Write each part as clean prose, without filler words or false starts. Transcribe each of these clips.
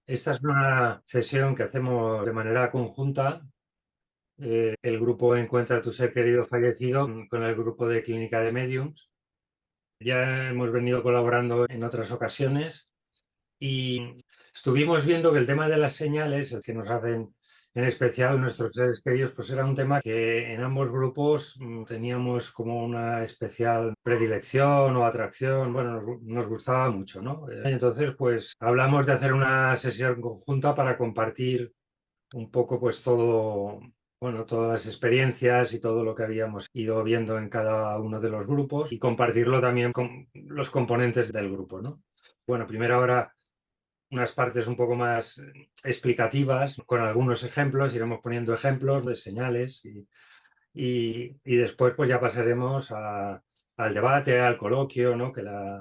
Esta es una sesión que hacemos de manera conjunta. El grupo Encuentra a tu ser querido fallecido con el grupo de Clínica de Mediums. Ya hemos venido colaborando en otras ocasiones y estuvimos viendo que el tema de las señales, el que nos hacen en especial nuestros seres queridos, pues era un tema que en ambos grupos teníamos como una especial predilección o atracción. Bueno, nos gustaba mucho, ¿no? Entonces, pues hablamos de hacer una sesión conjunta para compartir un poco pues todo, bueno, todas las experiencias y todo lo que habíamos ido viendo en cada uno de los grupos y compartirlo también con los componentes del grupo, ¿no? Bueno, primero ahora unas partes un poco más explicativas, con algunos ejemplos, iremos poniendo ejemplos de señales y después pues ya pasaremos al debate, al coloquio, ¿no?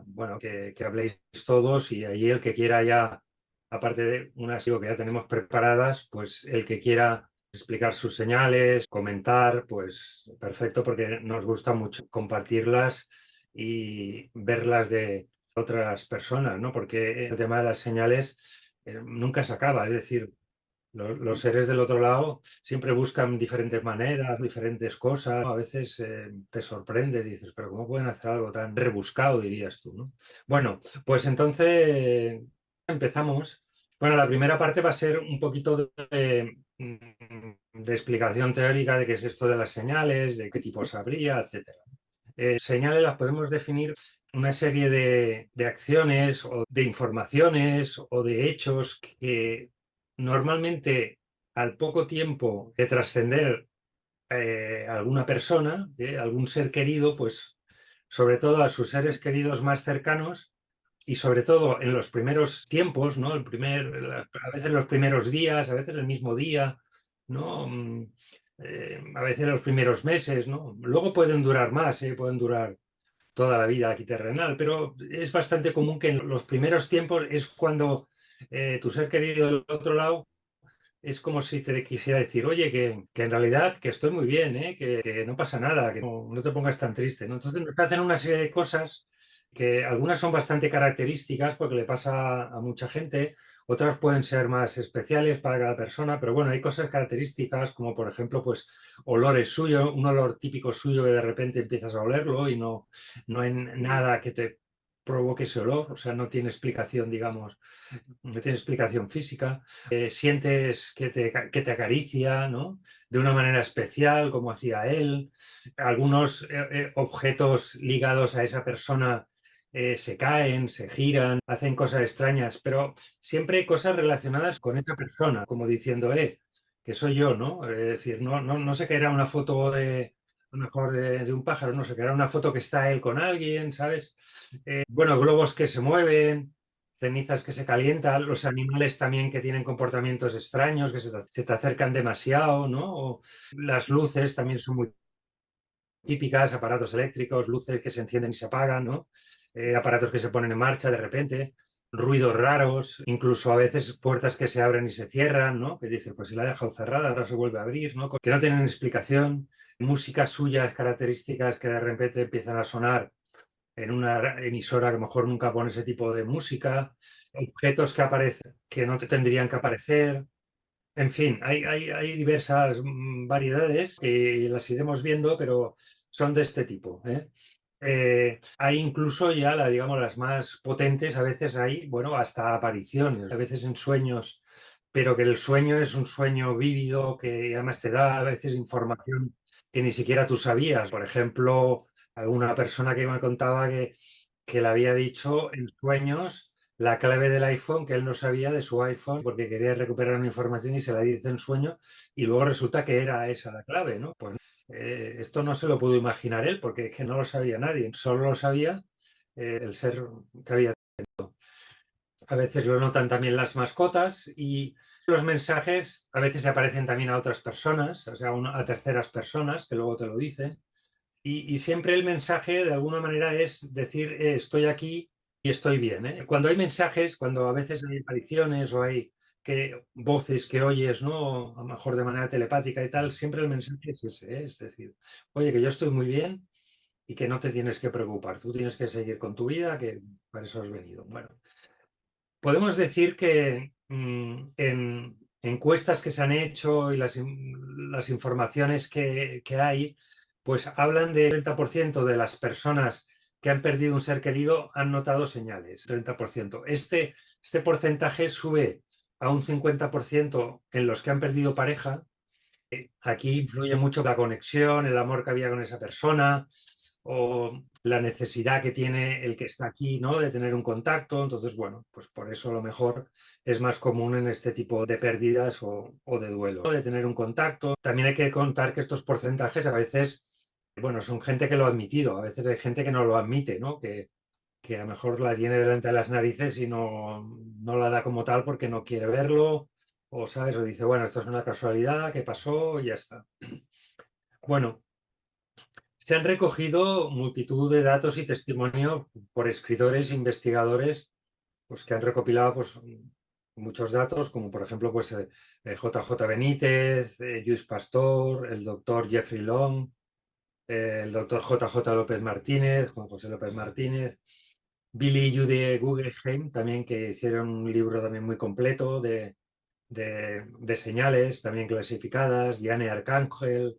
Bueno, que habléis todos y ahí el que quiera ya, aparte de unas que ya tenemos preparadas, pues el que quiera explicar sus señales, comentar, pues perfecto, porque nos gusta mucho compartirlas y verlas de otras personas, ¿no? Porque el tema de las señales nunca se acaba, es decir, los seres del otro lado siempre buscan diferentes maneras, diferentes cosas. A veces te sorprende, dices, pero ¿cómo pueden hacer algo tan rebuscado, dirías tú, ¿no? Bueno, pues entonces empezamos. Bueno, la primera parte va a ser un poquito de explicación teórica de qué es esto de las señales, de qué tipos habría, etcétera. Señales las podemos definir una serie de acciones o de informaciones o de hechos que normalmente al poco tiempo de trascender alguna persona, algún ser querido, pues sobre todo a sus seres queridos más cercanos y sobre todo en los primeros tiempos, ¿no? A veces los primeros días, a veces el mismo día, ¿no? A veces los primeros meses, ¿no? Luego pueden durar más, pueden durar toda la vida aquí terrenal, pero es bastante común que en los primeros tiempos es cuando tu ser querido del otro lado es como si te quisiera decir, oye, que en realidad que estoy muy bien, que no pasa nada, que no te pongas tan triste, ¿no? Entonces nos hacen una serie de cosas que algunas son bastante características porque le pasa a mucha gente, otras pueden ser más especiales para cada persona, pero bueno, hay cosas características como por ejemplo, pues olores suyos, un olor típico suyo que de repente empiezas a olerlo y no hay nada que te provoque ese olor, o sea, no tiene explicación, digamos, no tiene explicación física. Sientes que te acaricia, ¿no? De una manera especial, como hacía él. Algunos objetos ligados a esa persona se caen, se giran, hacen cosas extrañas, pero siempre hay cosas relacionadas con esa persona, como diciendo, que soy yo, ¿no? Es decir, no sé que era una foto a lo mejor de un pájaro, no sé, que era una foto que está él con alguien, ¿sabes? Bueno, globos que se mueven, cenizas que se calientan, los animales también que tienen comportamientos extraños, que se te acercan demasiado, ¿no? O las luces también son muy típicas, aparatos eléctricos, luces que se encienden y se apagan, ¿no? Aparatos que se ponen en marcha de repente, ruidos raros, incluso a veces puertas que se abren y se cierran, ¿no? Que dices, pues si la he dejado cerrada, ahora se vuelve a abrir, ¿no? Que no tienen explicación, músicas suyas características que de repente empiezan a sonar en una emisora que a lo mejor nunca pone ese tipo de música, objetos que aparecen que no te tendrían que aparecer. En fin, hay diversas variedades que las iremos viendo, pero son de este tipo, ¿eh? Hay incluso ya, digamos, las más potentes, a veces hay, bueno, hasta apariciones, a veces en sueños, pero que el sueño es un sueño vívido que además te da a veces información que ni siquiera tú sabías. Por ejemplo, alguna persona que me contaba que le había dicho en sueños la clave del iPhone que él no sabía de su iPhone porque quería recuperar una información y se la dice en sueño y luego resulta que era esa la clave, ¿no? Pues esto no se lo pudo imaginar él porque es que no lo sabía nadie, solo lo sabía el ser que había. A veces lo notan también las mascotas y los mensajes a veces aparecen también a otras personas, o sea, a terceras personas que luego te lo dicen. Y siempre el mensaje de alguna manera es decir, estoy aquí y estoy bien, ¿eh? Cuando hay mensajes, cuando a veces hay apariciones o hay voces que oyes, ¿no? A lo mejor de manera telepática y tal, siempre el mensaje es ese, ¿eh? Es decir, oye, que yo estoy muy bien y que no te tienes que preocupar, tú tienes que seguir con tu vida, que para eso has venido. Bueno, podemos decir que en encuestas que se han hecho y las informaciones que hay, pues hablan de 30% de las personas que han perdido un ser querido han notado señales, 30%. Este porcentaje sube a un 50% en los que han perdido pareja. Aquí influye mucho la conexión, el amor que había con esa persona o la necesidad que tiene el que está aquí, ¿no? De tener un contacto. Entonces, bueno, pues por eso a lo mejor es más común en este tipo de pérdidas o de duelo, ¿no? De tener un contacto. También hay que contar que estos porcentajes a veces, bueno, son gente que lo ha admitido, a veces hay gente que no lo admite, ¿no? Que a lo mejor la tiene delante de las narices y no la da como tal porque no quiere verlo, o sabes, o dice, bueno, esto es una casualidad que pasó y ya está. Bueno, se han recogido multitud de datos y testimonios por escritores e investigadores pues, que han recopilado pues, muchos datos, como por ejemplo pues, JJ Benítez, Lluís Pastor, el doctor Jeffrey Long, el doctor JJ López Martínez, Juan José López Martínez, Billy y Judy Guggenheim, también que hicieron un libro también muy completo de señales, también clasificadas, Diane Arcángel,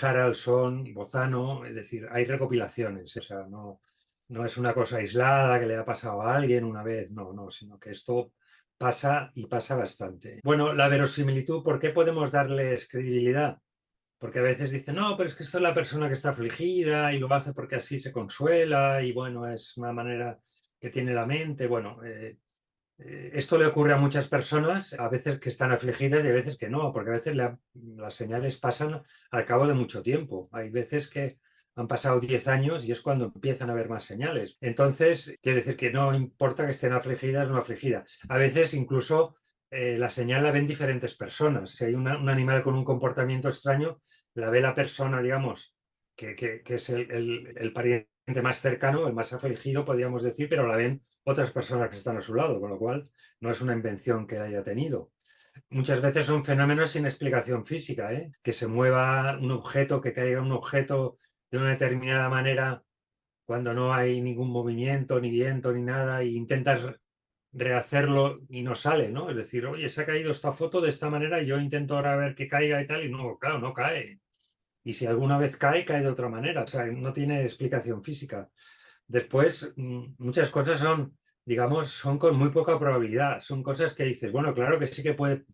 Haraldson, Bozano, es decir, hay recopilaciones, o sea, no es una cosa aislada que le ha pasado a alguien una vez, no, sino que esto pasa y pasa bastante. Bueno, la verosimilitud, ¿por qué podemos darles credibilidad? Porque a veces dicen, no, pero es que esta es la persona que está afligida y lo hace porque así se consuela y bueno, es una manera que tiene la mente. Bueno, esto le ocurre a muchas personas, a veces que están afligidas y a veces que no, porque a veces las señales pasan al cabo de mucho tiempo. Hay veces que han pasado 10 años y es cuando empiezan a haber más señales. Entonces, quiere decir que no importa que estén afligidas o no afligidas. A veces incluso la señal la ven diferentes personas. Si hay un animal con un comportamiento extraño, la ve la persona, digamos, que es el pariente más cercano, el más afligido, podríamos decir, pero la ven otras personas que están a su lado, con lo cual no es una invención que haya tenido. Muchas veces son fenómenos sin explicación física, ¿eh? Que se mueva un objeto, que caiga un objeto de una determinada manera cuando no hay ningún movimiento, ni viento, ni nada, e intentas rehacerlo y no sale, ¿no? Es decir, oye, se ha caído esta foto de esta manera y yo intento ahora ver que caiga y tal, y no, claro, no cae. Y si alguna vez cae, cae de otra manera, o sea, no tiene explicación física. Después, muchas cosas son, digamos, son con muy poca probabilidad. Son cosas que dices, bueno, claro que sí que puede,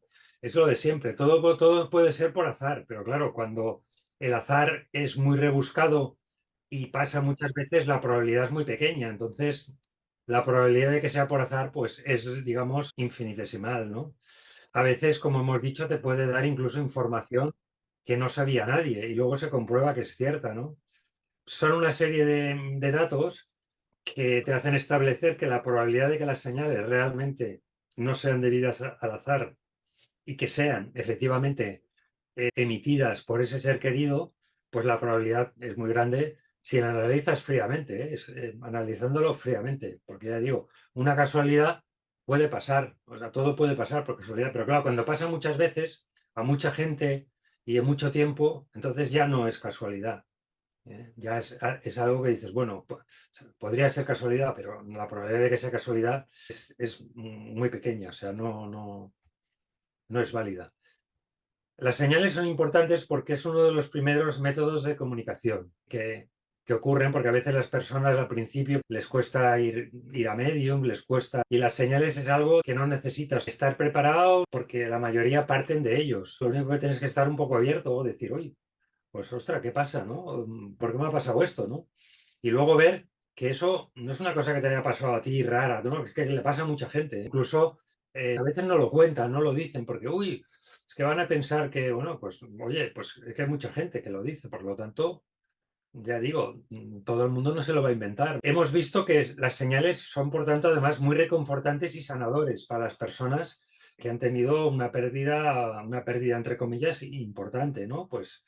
es lo de siempre, todo puede ser por azar, pero claro, cuando el azar es muy rebuscado y pasa muchas veces, la probabilidad es muy pequeña. Entonces, la probabilidad de que sea por azar, pues es, digamos, infinitesimal, ¿no? A veces, como hemos dicho, te puede dar incluso información que no sabía nadie y luego se comprueba que es cierta, ¿no? Son una serie de datos que te hacen establecer que la probabilidad de que las señales realmente no sean debidas al azar y que sean efectivamente emitidas por ese ser querido, pues la probabilidad es muy grande si la analizas fríamente, ¿eh? Analizándolo fríamente, porque ya digo, una casualidad puede pasar, o sea, todo puede pasar por casualidad, pero claro, cuando pasa muchas veces, a mucha gente y en mucho tiempo, entonces ya no es casualidad. Ya es algo que dices, bueno, podría ser casualidad, pero la probabilidad de que sea casualidad es muy pequeña, o sea, no es válida. Las señales son importantes porque es uno de los primeros métodos de comunicación que ocurren, porque a veces las personas al principio les cuesta ir a Medium, les cuesta, y las señales es algo que no necesitas estar preparado porque la mayoría parten de ellos. Lo único que tienes que estar un poco abierto o decir, oye, pues ostras, ¿qué pasa, no? ¿Por qué me ha pasado esto, no? Y luego ver que eso no es una cosa que te haya pasado a ti rara, ¿no? Es que le pasa a mucha gente. Incluso a veces no lo cuentan, no lo dicen, porque, uy, es que van a pensar que, bueno, pues, oye, pues es que hay mucha gente que lo dice, por lo tanto, ya digo, todo el mundo no se lo va a inventar. Hemos visto que las señales son, por tanto, además muy reconfortantes y sanadores para las personas que han tenido una pérdida entre comillas importante, ¿no? Pues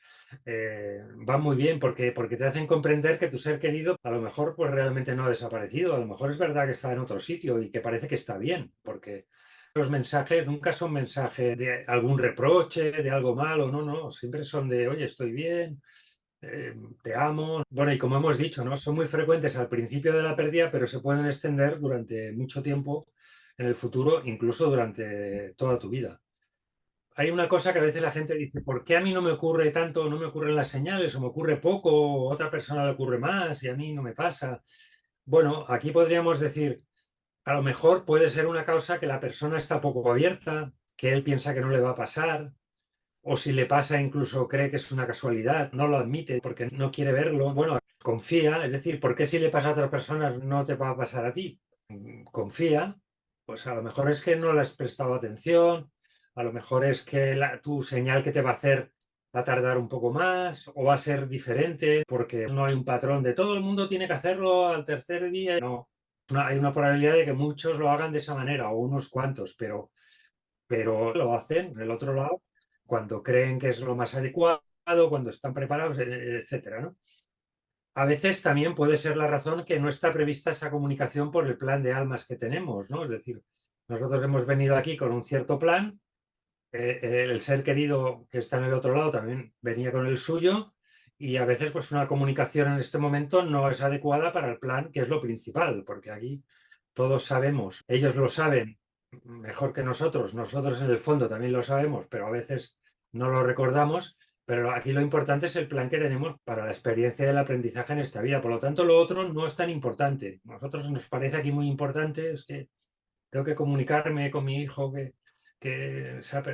va muy bien porque te hacen comprender que tu ser querido a lo mejor pues realmente no ha desaparecido, a lo mejor es verdad que está en otro sitio y que parece que está bien, porque los mensajes nunca son mensajes de algún reproche, de algo malo, no, siempre son de, oye, estoy bien, te amo. Bueno, y como hemos dicho, ¿no? Son muy frecuentes al principio de la pérdida, pero se pueden extender durante mucho tiempo en el futuro, incluso durante toda tu vida. Hay una cosa que a veces la gente dice, ¿por qué a mí no me ocurre tanto, no me ocurren las señales, o me ocurre poco, o a otra persona le ocurre más y a mí no me pasa? Bueno, aquí podríamos decir, a lo mejor puede ser una causa que la persona está poco abierta, que él piensa que no le va a pasar, o si le pasa incluso cree que es una casualidad, no lo admite porque no quiere verlo. Bueno, confía, es decir, ¿por qué si le pasa a otra persona no te va a pasar a ti? Confía, pues a lo mejor es que no le has prestado atención, a lo mejor es que tu señal que te va a hacer va a tardar un poco más o va a ser diferente porque no hay un patrón de todo el mundo tiene que hacerlo al tercer día. No, hay una probabilidad de que muchos lo hagan de esa manera o unos cuantos, pero lo hacen en el otro lado cuando creen que es lo más adecuado, cuando están preparados, etcétera, ¿no? A veces también puede ser la razón que no está prevista esa comunicación por el plan de almas que tenemos, ¿no? Es decir, nosotros hemos venido aquí con un cierto plan, el ser querido que está en el otro lado también venía con el suyo y a veces pues una comunicación en este momento no es adecuada para el plan, que es lo principal, porque aquí todos sabemos, ellos lo saben mejor que nosotros en el fondo también lo sabemos, pero a veces no lo recordamos, pero aquí lo importante es el plan que tenemos para la experiencia del aprendizaje en esta vida, por lo tanto lo otro no es tan importante. A nosotros nos parece aquí muy importante, es que tengo que comunicarme con mi hijo que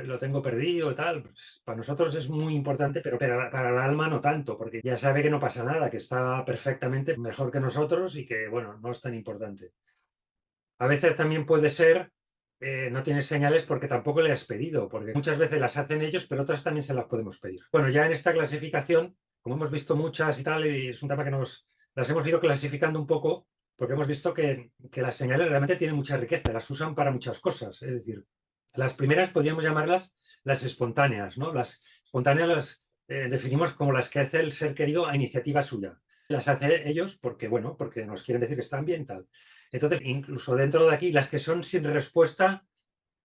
lo tengo perdido y tal. Pues, para nosotros es muy importante, pero para el alma no tanto, porque ya sabe que no pasa nada, que está perfectamente mejor que nosotros y que, bueno, no es tan importante. A veces también puede ser, no tienes señales porque tampoco le has pedido, porque muchas veces las hacen ellos, pero otras también se las podemos pedir. Bueno, ya en esta clasificación, como hemos visto muchas y tal, y es un tema que las hemos ido clasificando un poco, porque hemos visto que las señales realmente tienen mucha riqueza, las usan para muchas cosas. Es decir, las primeras podríamos llamarlas las espontáneas, ¿no? Las espontáneas las definimos como las que hace el ser querido a iniciativa suya. Las hace ellos porque, bueno, porque nos quieren decir que están bien, tal. Entonces, incluso dentro de aquí, las que son sin respuesta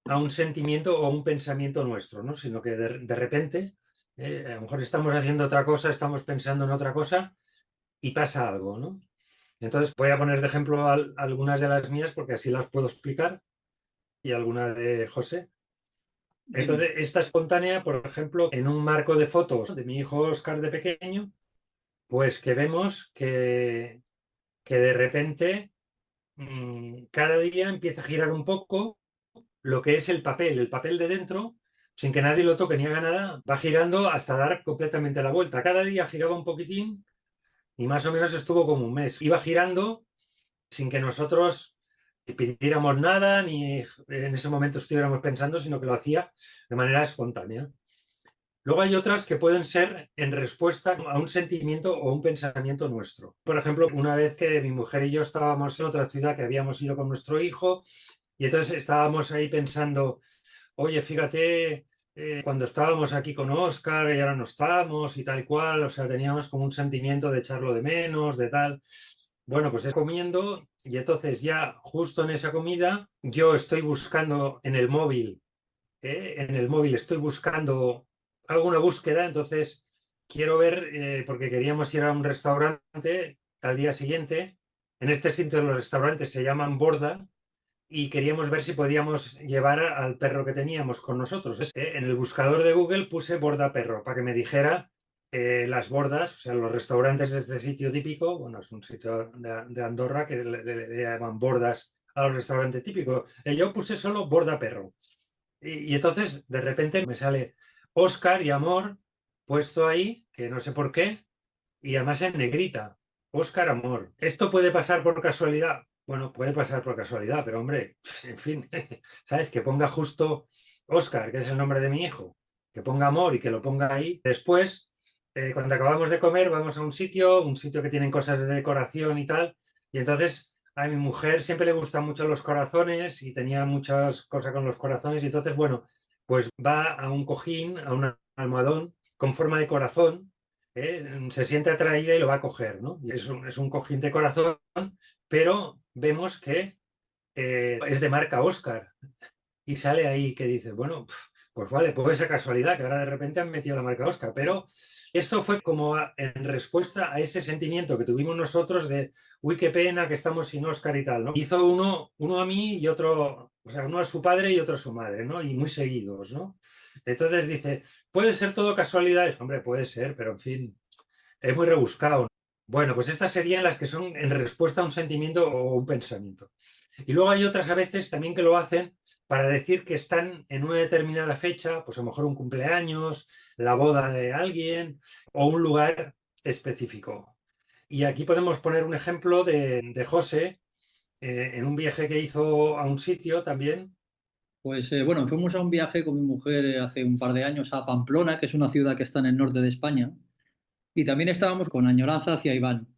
a un sentimiento o un pensamiento nuestro, ¿no? Sino que de repente, a lo mejor estamos haciendo otra cosa, estamos pensando en otra cosa y pasa algo, ¿no? Entonces, voy a poner de ejemplo algunas de las mías porque así las puedo explicar y alguna de José. Entonces, esta espontánea, por ejemplo, en un marco de fotos de mi hijo Oscar de pequeño, pues que vemos que de repente cada día empieza a girar un poco lo que es el papel de dentro, sin que nadie lo toque ni haga nada, va girando hasta dar completamente la vuelta. Cada día giraba un poquitín y más o menos estuvo como un mes. Iba girando sin que nosotros pidiéramos nada ni en ese momento estuviéramos pensando, sino que lo hacía de manera espontánea. Luego hay otras que pueden ser en respuesta a un sentimiento o un pensamiento nuestro. Por ejemplo, una vez que mi mujer y yo estábamos en otra ciudad que habíamos ido con nuestro hijo y entonces estábamos ahí pensando, oye, fíjate, cuando estábamos aquí con Oscar y ahora no estamos y tal y cual, o sea, teníamos como un sentimiento de echarlo de menos, de tal. Bueno, pues es comiendo y entonces ya justo en esa comida yo estoy buscando en el móvil estoy buscando alguna búsqueda, entonces quiero ver, porque queríamos ir a un restaurante al día siguiente. En este sitio los restaurantes se llaman Borda y queríamos ver si podíamos llevar al perro que teníamos con nosotros. En el buscador de Google puse Borda Perro para que me dijera las bordas, o sea, los restaurantes de este sitio típico. Bueno, es un sitio de Andorra que le llaman bordas a los restaurantes típicos. Yo puse solo Borda Perro. Y entonces, de repente, me sale Oscar y Amor puesto ahí, que no sé por qué, y además en negrita. Oscar Amor. ¿Esto puede pasar por casualidad? Bueno, puede pasar por casualidad, pero hombre, en fin, ¿sabes? Que ponga justo Oscar, que es el nombre de mi hijo, que ponga Amor y que lo ponga ahí. Después, cuando acabamos de comer, vamos a un sitio que tienen cosas de decoración y tal, y entonces a mi mujer siempre le gustan mucho los corazones y tenía muchas cosas con los corazones, y entonces, bueno, pues va a un cojín, a un almohadón con forma de corazón, se siente atraída y lo va a coger, ¿no? Y es un cojín de corazón, pero vemos que es de marca Oscar y sale ahí que dice, bueno, Pues vale, puede ser casualidad que ahora de repente han metido la marca Oscar, pero esto fue como en respuesta a ese sentimiento que tuvimos nosotros de, uy, qué pena que estamos sin Oscar y tal, ¿no? Hizo uno a mí y otro, o sea, uno a su padre y otro a su madre, ¿no? Y muy seguidos, ¿no? Entonces dice, ¿puede ser todo casualidades? Hombre, puede ser, pero en fin, es muy rebuscado. Bueno, pues estas serían las que son en respuesta a un sentimiento o un pensamiento. Y luego hay otras a veces también que lo hacen para decir que están en una determinada fecha, pues a lo mejor un cumpleaños, la boda de alguien o un lugar específico. Y aquí podemos poner un ejemplo de José en un viaje que hizo a un sitio también. Pues bueno, fuimos a un viaje con mi mujer hace un par de años a Pamplona, que es una ciudad que está en el norte de España, y también estábamos con añoranza hacia Iván.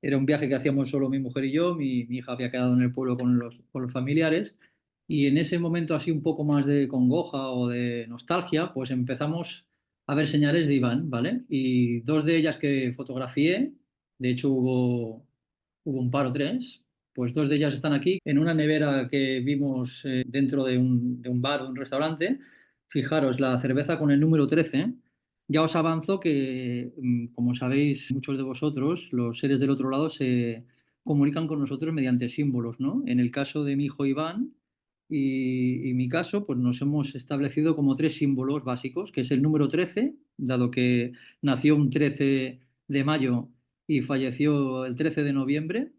Era un viaje que hacíamos solo mi mujer y yo, mi hija había quedado en el pueblo con los familiares, y en ese momento así un poco más de congoja o de nostalgia, pues empezamos a ver señales de Iván, ¿vale? Y dos de ellas que fotografié, de hecho hubo un par o tres, pues dos de ellas están aquí, en una nevera que vimos dentro de un bar o un restaurante. Fijaros, la cerveza con el número 13. Ya os avanzo que, como sabéis muchos de vosotros, los seres del otro lado se comunican con nosotros mediante símbolos, ¿no? En el caso de mi hijo Iván y mi caso, pues nos hemos establecido como tres símbolos básicos, que es el número 13, dado que nació un 13 de mayo y falleció el 13 de noviembre.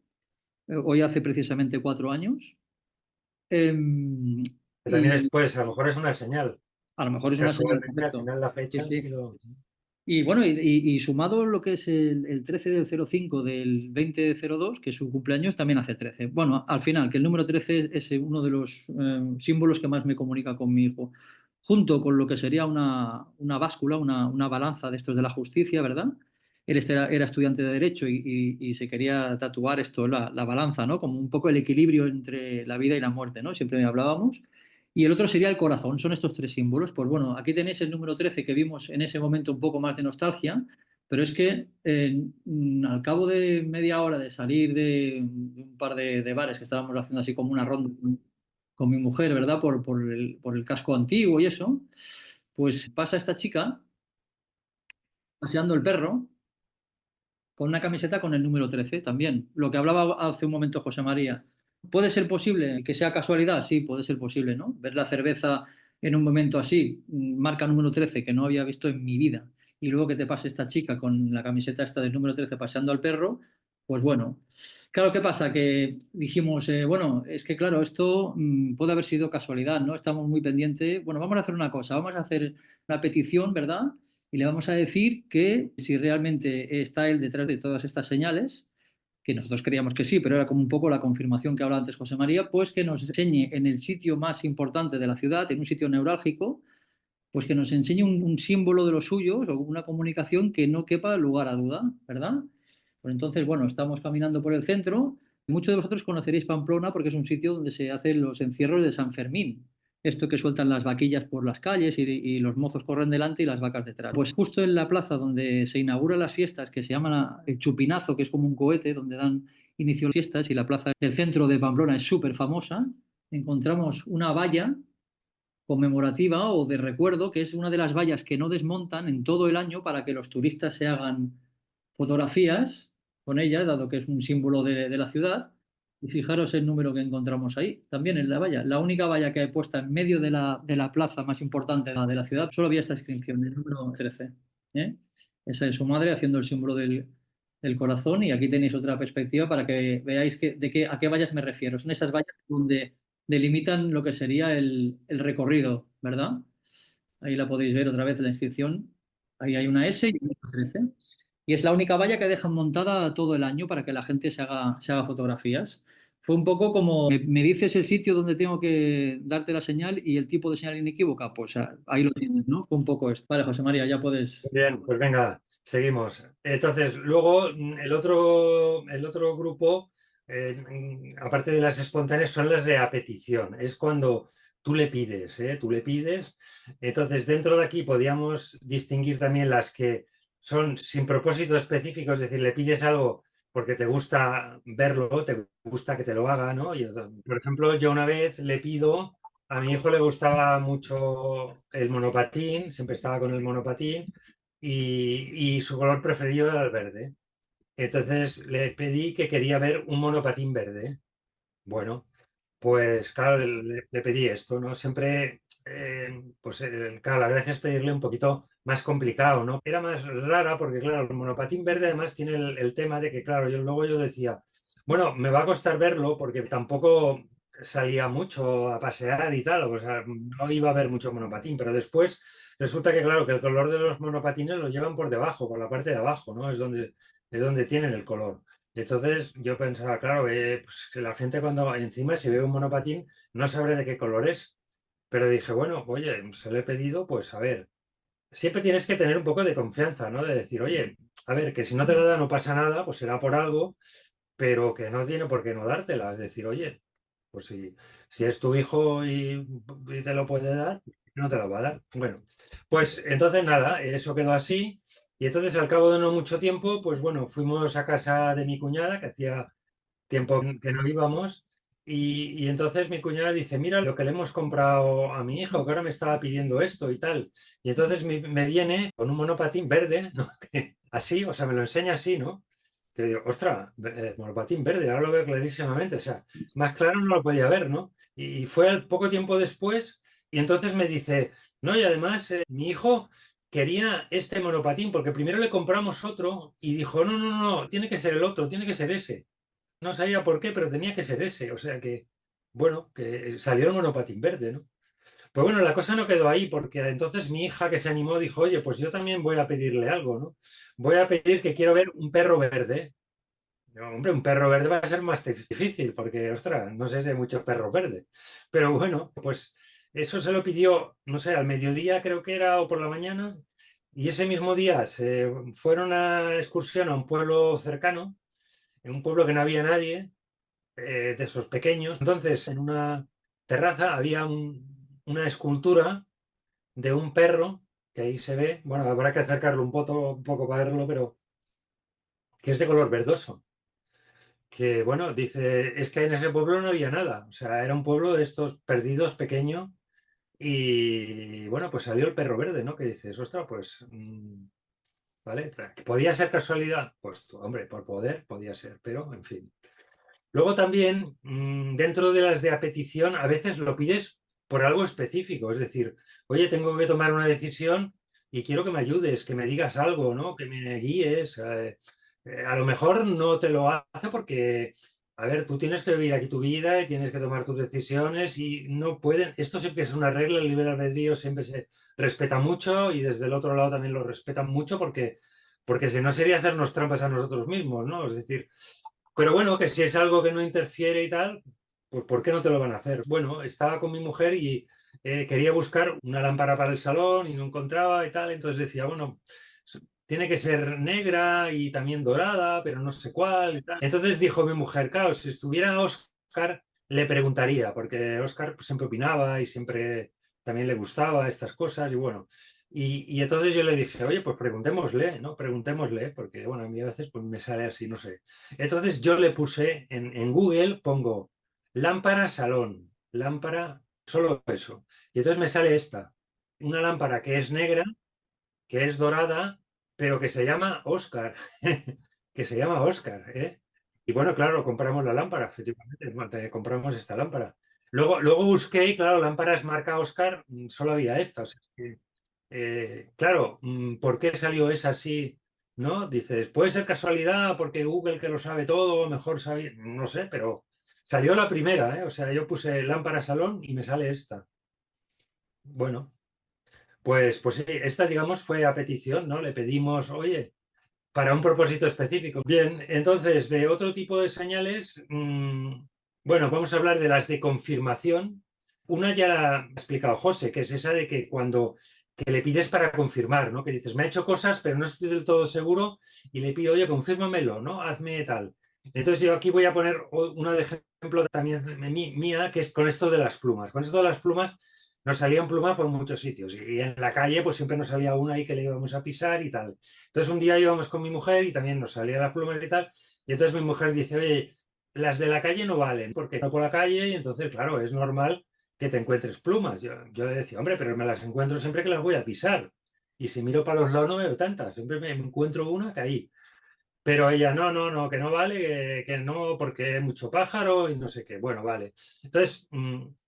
Hoy hace precisamente 4 años. Em, Que también es, y pues, a lo mejor es una señal. a lo mejor es una señal, Casualmente, al correcto. final la Sí, fecha ha sí. sido... Y bueno, y sumado lo que es el 13 del 05 del 20 de 02, que es su cumpleaños, también hace 13. Bueno, al final, que el número 13 es uno de los símbolos que más me comunica con mi hijo, junto con lo que sería una báscula, una balanza de estos de la justicia, ¿verdad? Él era estudiante de Derecho y se quería tatuar esto, la balanza, ¿no? Como un poco el equilibrio entre la vida y la muerte, ¿no? Siempre hablábamos. Y el otro sería el corazón, son estos tres símbolos. Pues bueno, aquí tenéis el número 13 que vimos en ese momento un poco más de nostalgia, pero es que al cabo de media hora de salir de un par de bares que estábamos haciendo así como una ronda con mi mujer, ¿verdad? Por el casco antiguo y eso, pues pasa esta chica paseando el perro con una camiseta con el número 13 también. Lo que hablaba hace un momento José María. ¿Puede ser posible que sea casualidad? Sí, puede ser posible, ¿no? Ver la cerveza en un momento así, marca número 13 que no había visto en mi vida, y luego que te pase esta chica con la camiseta esta del número 13 paseando al perro, pues bueno. Claro, ¿qué pasa? Que dijimos, bueno, es que claro, esto puede haber sido casualidad, ¿no? Estamos muy pendientes. Bueno, vamos a hacer una cosa, vamos a hacer una petición, ¿verdad? Y le vamos a decir que si realmente está él detrás de todas estas señales, que nosotros creíamos que sí, pero era como un poco la confirmación que hablaba antes José María, pues que nos enseñe en el sitio más importante de la ciudad, en un sitio neurálgico, pues que nos enseñe un símbolo de los suyos o una comunicación que no quepa lugar a duda, ¿verdad? Pues entonces, bueno, estamos caminando por el centro. Muchos de vosotros conoceréis Pamplona porque es un sitio donde se hacen los encierros de San Fermín. Esto que sueltan las vaquillas por las calles y los mozos corren delante y las vacas detrás. Pues justo en la plaza donde se inauguran las fiestas, que se llama el Chupinazo, que es como un cohete donde dan inicio a las fiestas, y la plaza del centro de Pamplona es súper famosa, encontramos una valla conmemorativa o de recuerdo, que es una de las vallas que no desmontan en todo el año para que los turistas se hagan fotografías con ella, dado que es un símbolo de la ciudad. Y fijaros el número que encontramos ahí, también en la valla. La única valla que hay puesta en medio de la plaza más importante de la ciudad, solo había esta inscripción, el número 13. ¿Eh? Esa es su madre haciendo el símbolo del corazón. Y aquí tenéis otra perspectiva para que veáis a qué vallas me refiero. Son esas vallas donde delimitan lo que sería el recorrido, ¿verdad? Ahí la podéis ver otra vez en la inscripción. Ahí hay una S y una 13. Y es la única valla que dejan montada todo el año para que la gente se haga fotografías. Fue un poco como, me dices el sitio donde tengo que darte la señal y el tipo de señal inequívoca, pues ahí lo tienes, ¿no? Fue un poco esto. Vale, José María, ya puedes. Bien, pues venga, seguimos. Entonces, luego el otro grupo, aparte de las espontáneas, son las de a petición. Es cuando tú le pides, ¿eh? Tú le pides. Entonces, dentro de aquí podíamos distinguir también las que son sin propósito específico, es decir, le pides algo porque te gusta verlo, te gusta que te lo haga, ¿no? Por ejemplo, yo una vez le pido a mi hijo le gustaba mucho el monopatín, siempre estaba con el monopatín y su color preferido era el verde. Entonces le pedí que quería ver un monopatín verde. Bueno, pues claro, le pedí esto, ¿no? Siempre, pues claro, la gracia es pedirle un poquito más complicado, ¿no? Era más rara porque, claro, el monopatín verde además tiene el tema de que, claro, luego yo decía, bueno, me va a costar verlo porque tampoco salía mucho a pasear y tal, o sea, no iba a ver mucho monopatín, pero después resulta que, claro, que el color de los monopatines lo llevan por debajo, por la parte de abajo, ¿no? Es donde tienen el color. Y entonces yo pensaba, claro, pues, que la gente cuando encima si ve un monopatín no sabré de qué color es. Pero dije, bueno, oye, se lo he pedido, pues a ver, siempre tienes que tener un poco de confianza, ¿no? De decir, oye, a ver, que si no te la da no pasa nada, pues será por algo, pero que no tiene por qué no dártela. Es decir, oye, pues si es tu hijo y te lo puede dar, pues no te lo va a dar. Bueno, pues entonces nada, eso quedó así. Y entonces al cabo de no mucho tiempo, pues bueno, fuimos a casa de mi cuñada, que hacía tiempo que no íbamos. Y entonces mi cuñada dice, mira lo que le hemos comprado a mi hijo, que ahora me estaba pidiendo esto y tal. Y entonces me viene con un monopatín verde, ¿no? Así, o sea, me lo enseña así, ¿no? Que digo, ostras, monopatín verde, ahora lo veo clarísimamente. O sea, más claro no lo podía ver, ¿no? Y fue al poco tiempo después, y entonces me dice, no, y además mi hijo quería este monopatín, porque primero le compramos otro y dijo, no, no, no, tiene que ser el otro, tiene que ser ese. No sabía por qué, pero tenía que ser ese. O sea que, bueno, que salió el monopatín verde, ¿no? Pues bueno, la cosa no quedó ahí, porque entonces mi hija que se animó dijo, oye, pues yo también voy a pedirle algo, ¿no? Voy a pedir que quiero ver un perro verde. Digo, hombre, un perro verde va a ser más difícil, porque, ostras, no sé si hay muchos perros verdes. Pero bueno, pues eso se lo pidió, no sé, al mediodía creo que era, o por la mañana, y ese mismo día se fueron a excursión a un pueblo cercano, en un pueblo que no había nadie, de esos pequeños. Entonces, en una terraza había una escultura de un perro, que ahí se ve, bueno, habrá que acercarlo un poco para verlo, pero que es de color verdoso. Que, bueno, dice, es que en ese pueblo no había nada. O sea, era un pueblo de estos perdidos pequeño y, bueno, pues salió el perro verde, ¿no? Que dices, ostras, pues, ¿vale? ¿Podía ser casualidad? Pues, hombre, por poder podía ser, pero, en fin. Luego también, dentro de las de a petición, a veces lo pides por algo específico, es decir, oye, tengo que tomar una decisión y quiero que me ayudes, que me digas algo, ¿no? Que me guíes. A lo mejor no te lo hace porque, a ver, tú tienes que vivir aquí tu vida y tienes que tomar tus decisiones y no pueden. Esto siempre es una regla, el libre albedrío siempre se respeta mucho y desde el otro lado también lo respetan mucho porque si no sería hacernos trampas a nosotros mismos, ¿no? Es decir, pero bueno, que si es algo que no interfiere y tal, pues ¿por qué no te lo van a hacer? Bueno, estaba con mi mujer y quería buscar una lámpara para el salón y no encontraba y tal, entonces decía, bueno, tiene que ser negra y también dorada, pero no sé cuál y tal. Entonces dijo mi mujer, claro, si estuviera Oscar, le preguntaría, porque Oscar pues, siempre opinaba y siempre también le gustaba estas cosas y bueno. Y entonces yo le dije, oye, pues preguntémosle, ¿no? Preguntémosle, porque bueno, a mí a veces pues, me sale así, no sé. Entonces yo le puse en Google, pongo lámpara salón, lámpara, solo eso. Y entonces me sale esta, una lámpara que es negra, que es dorada, pero que se llama Oscar, que se llama Oscar, ¿eh? Y bueno, claro, compramos la lámpara, efectivamente, compramos esta lámpara. Luego busqué y claro, lámparas marca Oscar, solo había esta. O sea, claro, ¿por qué salió esa así? ¿No? Dices, puede ser casualidad porque Google que lo sabe todo, mejor sabía, no sé, pero salió la primera, ¿eh? O sea, yo puse lámpara salón y me sale esta. Bueno, pues sí, esta digamos fue a petición, ¿no? Le pedimos, oye, para un propósito específico. Bien, entonces, de otro tipo de señales, bueno, vamos a hablar de las de confirmación. Una ya la ha explicado José, que es esa de que cuando que le pides para confirmar, ¿no? Que dices, me ha hecho cosas, pero no estoy del todo seguro y le pido, oye, confírmamelo, ¿no? Hazme tal. Entonces yo aquí voy a poner una de ejemplo también mía, que es con esto de las plumas. Con esto de las plumas nos salían plumas por muchos sitios y en la calle pues siempre nos salía una ahí que le íbamos a pisar y tal. Entonces un día íbamos con mi mujer y también nos salía las plumas y tal, y entonces mi mujer dice, oye, las de la calle no valen, porque no por la calle, y entonces, claro, es normal que te encuentres plumas. Yo le decía, hombre, pero me las encuentro siempre que las voy a pisar. Y si miro para los lados no veo tantas, siempre me encuentro una que ahí. Pero ella, no, no, no, que no vale, que no, porque hay mucho pájaro y no sé qué. Bueno, vale. Entonces,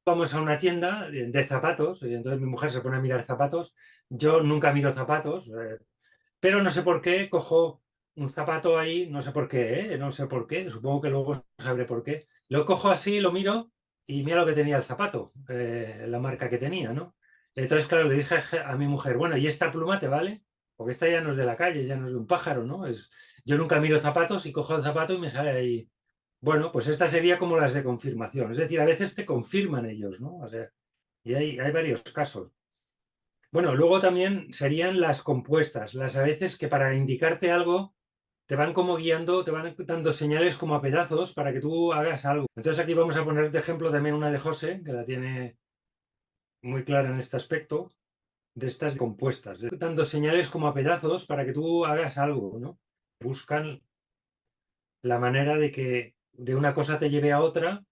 vamos a una tienda de zapatos, y entonces mi mujer se pone a mirar zapatos. Yo nunca miro zapatos, pero no sé por qué cojo un zapato ahí, no sé por qué, ¿eh? No sé por qué, supongo que luego sabré por qué. Lo cojo así, lo miro y mira lo que tenía el zapato, la marca que tenía, ¿no? Entonces, claro, le dije a mi mujer, bueno, ¿y esta pluma te vale? Porque esta ya no es de la calle, ya no es de un pájaro, ¿no? Yo nunca miro zapatos y cojo el zapato y me sale ahí. Bueno, pues esta sería como las de confirmación. Es decir, a veces te confirman ellos, ¿no? O sea, y hay varios casos. Bueno, luego también serían las compuestas, las a veces que para indicarte algo te van como guiando, te van dando señales como a pedazos para que tú hagas algo. Entonces aquí vamos a poner de ejemplo también una de José, que la tiene muy clara en este aspecto, de estas compuestas, dando señales como a pedazos para que tú hagas algo, ¿no? Buscan la manera de que de una cosa te lleve a otra,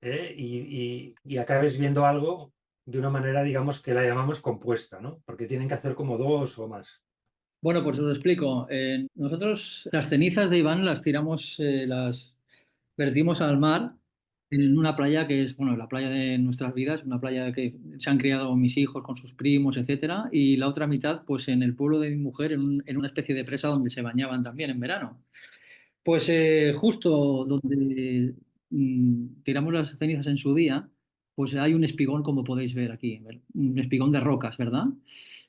y acabes viendo algo de una manera, digamos, que la llamamos compuesta, ¿no? Porque tienen que hacer como dos o más. Bueno, pues os lo explico. Nosotros las cenizas de Iván las tiramos, las vertimos al mar en una playa que es, bueno, la playa de nuestras vidas, una playa que se han criado mis hijos con sus primos, etcétera, y la otra mitad, pues en el pueblo de mi mujer, en una especie de presa donde se bañaban también en verano. Pues justo donde tiramos las cenizas en su día, pues hay un espigón, como podéis ver aquí, un espigón de rocas, ¿verdad?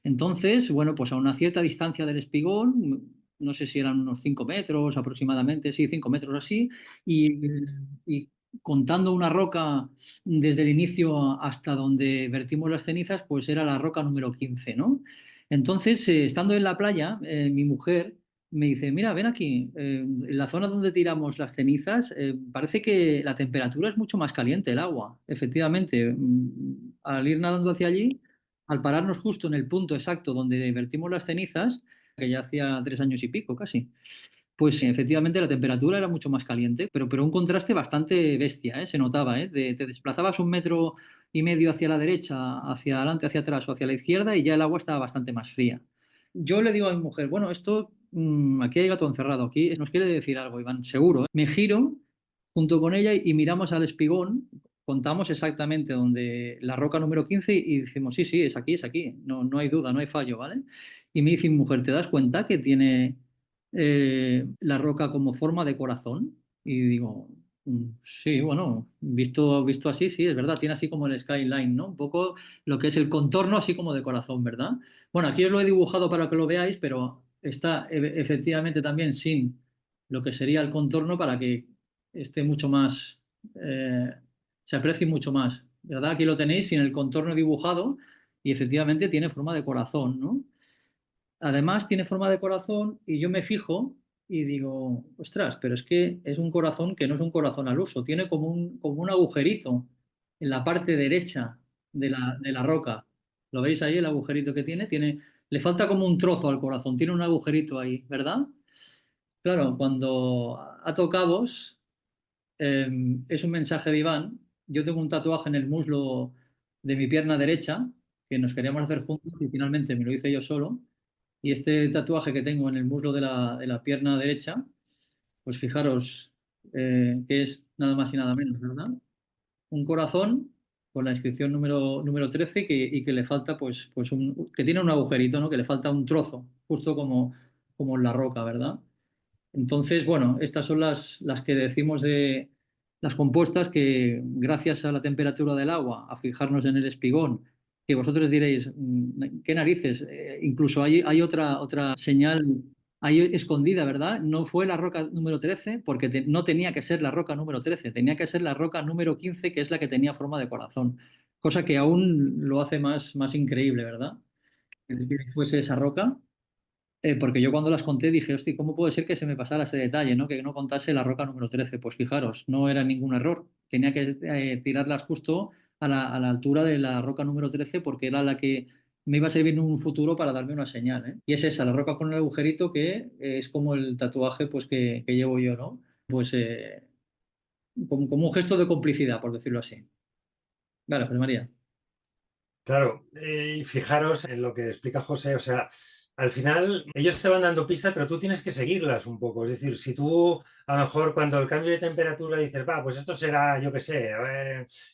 Entonces, bueno, pues a una cierta distancia del espigón, no sé si eran unos 5 metros aproximadamente, sí, 5 metros así, y, y contando una roca desde el inicio hasta donde vertimos las cenizas, pues era la roca número 15, ¿no? Entonces, estando en la playa, mi mujer me dice, mira, ven aquí, en la zona donde tiramos las cenizas, parece que la temperatura es mucho más caliente, el agua. Efectivamente, al ir nadando hacia allí, al pararnos justo en el punto exacto donde vertimos las cenizas, que ya hacía 3 años y pico casi, pues sí, efectivamente la temperatura era mucho más caliente, pero un contraste bastante bestia, ¿eh? Se notaba, ¿eh? Te desplazabas 1,5 metros hacia la derecha, hacia adelante, hacia atrás o hacia la izquierda y ya el agua estaba bastante más fría. Yo le digo a mi mujer, bueno, esto, aquí hay gato encerrado, aquí nos quiere decir algo, Iván, seguro, ¿eh? Me giro junto con ella y miramos al espigón, contamos exactamente donde la roca número 15 y decimos, sí, sí, es aquí, no, no hay duda, no hay fallo, ¿vale? Y me dice mi mujer, ¿te das cuenta que tiene la roca como forma de corazón? Y digo, sí, bueno, visto así, sí, es verdad, tiene así como el skyline, ¿no? Un poco lo que es el contorno así como de corazón, ¿verdad? Bueno, aquí os lo he dibujado para que lo veáis, pero está efectivamente también sin lo que sería el contorno para que esté mucho más, eh, se aprecie mucho más, ¿verdad? Aquí lo tenéis sin el contorno dibujado y efectivamente tiene forma de corazón, ¿no? Además, tiene forma de corazón y yo me fijo y digo, ostras, pero es que es un corazón que no es un corazón al uso, tiene como un agujerito en la parte derecha de la roca. ¿Lo veis ahí el agujerito que tiene? Le falta como un trozo al corazón, tiene un agujerito ahí, ¿verdad? Claro, cuando ato cabos, es un mensaje de Iván. Yo tengo un tatuaje en el muslo de mi pierna derecha que nos queríamos hacer juntos y finalmente me lo hice yo solo. Y este tatuaje que tengo en el muslo de la pierna derecha, pues fijaros que es nada más y nada menos, ¿verdad? Un corazón con la inscripción número 13 y que le falta, pues que tiene un agujerito, ¿no? Que le falta un trozo, justo como en la roca, ¿verdad? Entonces, bueno, estas son las que decimos de las compuestas que gracias a la temperatura del agua, a fijarnos en el espigón, que vosotros diréis, ¿qué narices? Incluso hay otra señal ahí escondida, ¿verdad? No fue la roca número 13 porque no tenía que ser la roca número 13, tenía que ser la roca número 15, que es la que tenía forma de corazón, cosa que aún lo hace más increíble, ¿verdad? Que fuese esa roca. Porque yo cuando las conté dije, hostia, ¿cómo puede ser que se me pasara ese detalle, ¿no? Que no contase la roca número 13? Pues fijaros, no era ningún error. Tenía que tirarlas justo a la altura de la roca número 13 porque era la que me iba a servir en un futuro para darme una señal, ¿eh? Y es esa, la roca con el agujerito que es como el tatuaje pues, que llevo yo, ¿no? Pues como un gesto de complicidad, por decirlo así. Vale, José María. Claro, y fijaros en lo que explica José, o sea, al final ellos te van dando pistas, pero tú tienes que seguirlas un poco. Es decir, si tú a lo mejor cuando el cambio de temperatura dices, va, pues esto será, yo qué sé,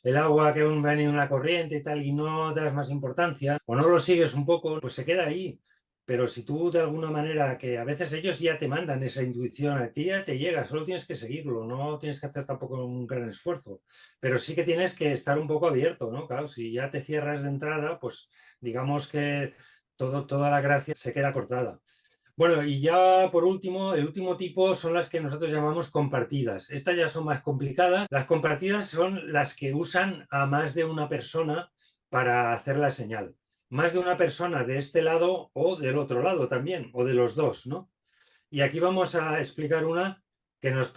el agua que va a venir una corriente y tal, y no das más importancia, o no lo sigues un poco, pues se queda ahí. Pero si tú de alguna manera, que a veces ellos ya te mandan esa intuición, a ti ya te llega, solo tienes que seguirlo, no tienes que hacer tampoco un gran esfuerzo. Pero sí que tienes que estar un poco abierto, ¿no? Claro, si ya te cierras de entrada, pues digamos que toda la gracia se queda cortada. Bueno, y ya por último, el último tipo son las que nosotros llamamos compartidas. Estas ya son más complicadas. Las compartidas son las que usan a más de una persona para hacer la señal. Más de una persona de este lado o del otro lado también, o de los dos, ¿no? Y aquí vamos a explicar una que nos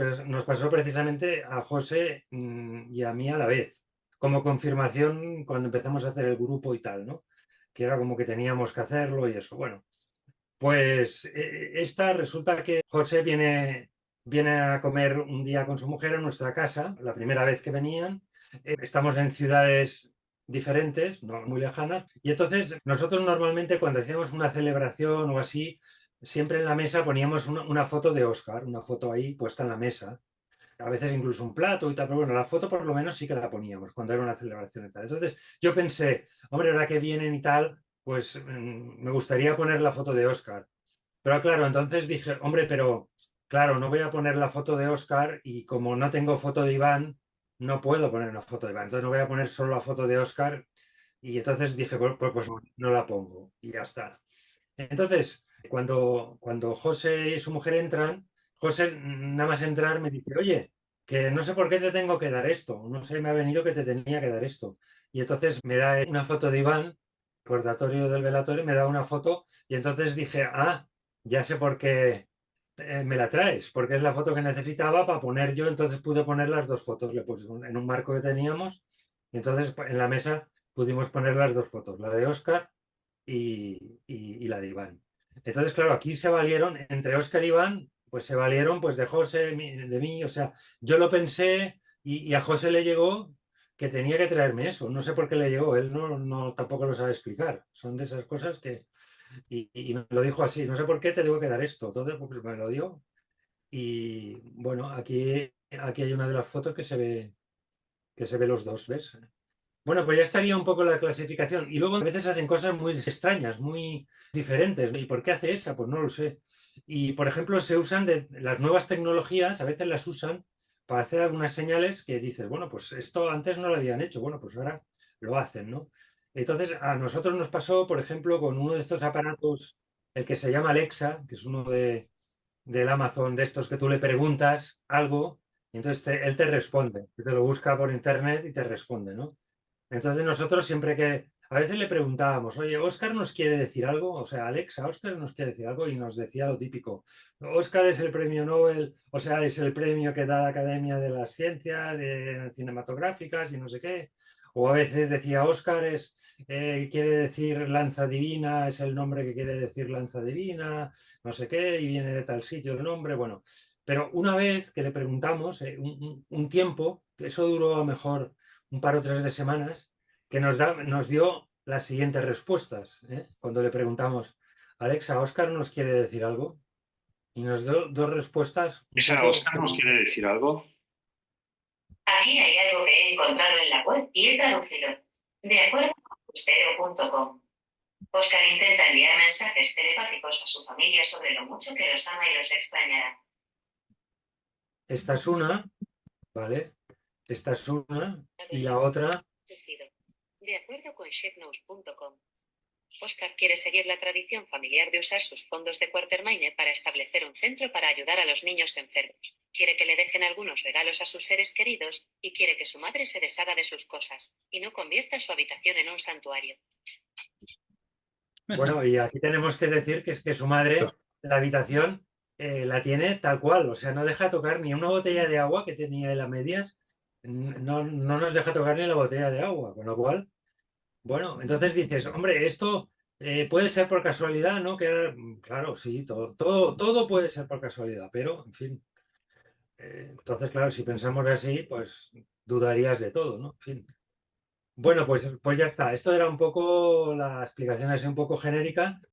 pasó precisamente a José y a mí a la vez, como confirmación cuando empezamos a hacer el grupo y tal, ¿no? Que era como que teníamos que hacerlo y eso. Bueno, pues esta resulta que José viene a comer un día con su mujer a nuestra casa, la primera vez que venían. Estamos en ciudades diferentes, no muy lejanas, y entonces nosotros normalmente cuando hacíamos una celebración o así, siempre en la mesa poníamos una foto de Oscar, una foto ahí puesta en la mesa, a veces incluso un plato y tal, pero bueno, la foto por lo menos sí que la poníamos cuando era una celebración y tal. Entonces yo pensé, hombre, ahora que vienen y tal, pues me gustaría poner la foto de Oscar. Pero claro, entonces dije, hombre, pero claro, no voy a poner la foto de Oscar y como no tengo foto de Iván, no puedo poner una foto de Iván. Entonces no voy a poner solo la foto de Oscar y entonces dije, pues no la pongo y ya está. Entonces, cuando José y su mujer entran, José nada más entrar me dice, oye, que no sé por qué te tengo que dar esto, no sé, me ha venido que te tenía que dar esto. Y entonces me da una foto de Iván, recordatorio del velatorio, me da una foto y entonces dije, ya sé por qué me la traes, porque es la foto que necesitaba para poner yo, entonces pude poner las dos fotos, le puse en un marco que teníamos y entonces en la mesa pudimos poner las dos fotos, la de Oscar y la de Iván. Entonces, claro, aquí se valieron, entre Óscar y Iván, pues se valieron pues de José, de mí, o sea, yo lo pensé y a José le llegó que tenía que traerme eso, no sé por qué le llegó, él tampoco lo sabe explicar, son de esas cosas que, y me lo dijo así, no sé por qué te tengo que dar esto, entonces pues me lo dio y bueno, aquí hay una de las fotos que se ve los dos, ¿ves? Bueno, pues ya estaría un poco la clasificación. Y luego a veces hacen cosas muy extrañas, muy diferentes. ¿Y por qué hace esa? Pues no lo sé. Y, por ejemplo, se usan de las nuevas tecnologías, a veces las usan para hacer algunas señales que dices, bueno, pues esto antes no lo habían hecho, bueno, pues ahora lo hacen, ¿no? Entonces, a nosotros nos pasó, por ejemplo, con uno de estos aparatos, el que se llama Alexa, que es uno del Amazon, de estos que tú le preguntas algo, y entonces él te responde, te lo busca por internet y te responde, ¿no? Entonces nosotros siempre que, a veces le preguntábamos, oye, Óscar nos quiere decir algo, o sea, Alexa, Óscar nos quiere decir algo y nos decía lo típico. Óscar es el premio Nobel, o sea, es el premio que da la Academia de las Ciencias, de cinematográficas y no sé qué. O a veces decía Óscar quiere decir lanza divina, es el nombre que quiere decir lanza divina, no sé qué, y viene de tal sitio el nombre, bueno. Pero una vez que le preguntamos, un tiempo, eso duró a lo mejor un par o tres de semanas, que nos dio las siguientes respuestas. Cuando le preguntamos, Alexa, ¿Oscar nos quiere decir algo? Y nos dio dos respuestas un Esa poco... Oscar nos quiere decir algo. Aquí hay algo que he encontrado en la web y he traducido. De acuerdo con crucero.com. Oscar intenta enviar mensajes telepáticos a su familia sobre lo mucho que los ama y los extrañará. Esta es una, ¿vale? Esta es una, y la otra... De acuerdo con chefnews.com. Oscar quiere seguir la tradición familiar de usar sus fondos de Quartermaine para establecer un centro para ayudar a los niños enfermos. Quiere que le dejen algunos regalos a sus seres queridos y quiere que su madre se deshaga de sus cosas y no convierta su habitación en un santuario. Bueno, y aquí tenemos que decir que es que su madre, la habitación, la tiene tal cual, o sea, no deja tocar ni una botella de agua que tenía él a medias, no nos deja tocar ni la botella de agua, con lo cual... Bueno, entonces dices, hombre, esto puede ser por casualidad, ¿no? Que, claro, sí, todo puede ser por casualidad, pero, en fin. Entonces, claro, si pensamos así, pues dudarías de todo, ¿no? En fin. Bueno, pues ya está. Esto era un poco la explicación así un poco genérica